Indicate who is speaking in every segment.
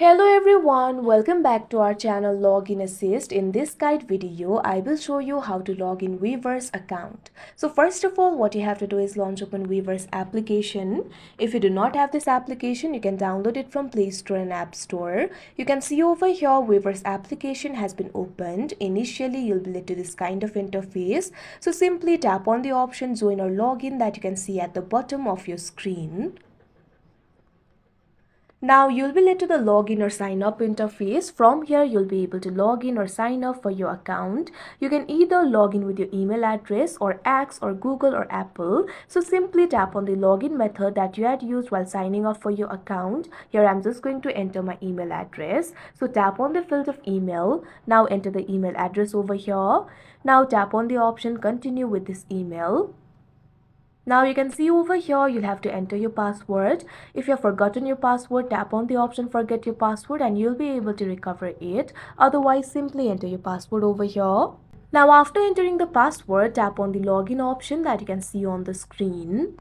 Speaker 1: Hello everyone, welcome back to our channel Login Assist. In this guide video, I will show you how to log in Weverse account. So first of all, what you have to do is launch open Weverse application. If you do not have this application, you can download it from Play Store and App Store. You can see over here Weverse application has been opened. Initially, you'll be led to this kind of interface. So simply tap on the option join or login that you can see at the bottom of your screen. Now you'll be led to the login or sign up interface. From here you'll be able to log in or sign up for your account. You can either log in with your email address or X or Google or Apple. So simply tap on the login method that you had used while signing up for your account. Here I'm just going to enter my email address. So tap on the field of email. Now enter the email address over here. Now tap on the option continue with this email. Now you can see over here you'll have to enter your password. If you have forgotten your password, tap on the option forget your password and you'll be able to recover it. Otherwise, simply enter your password over here. Now after entering the password, tap on the login option that you can see on the screen.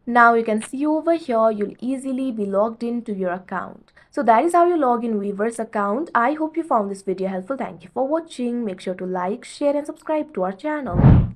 Speaker 1: Now you can see over here you'll easily be logged into your account. So that is how you log in Weverse account. I hope you found this video helpful. Thank you for watching. Make sure to like, share and subscribe to our channel.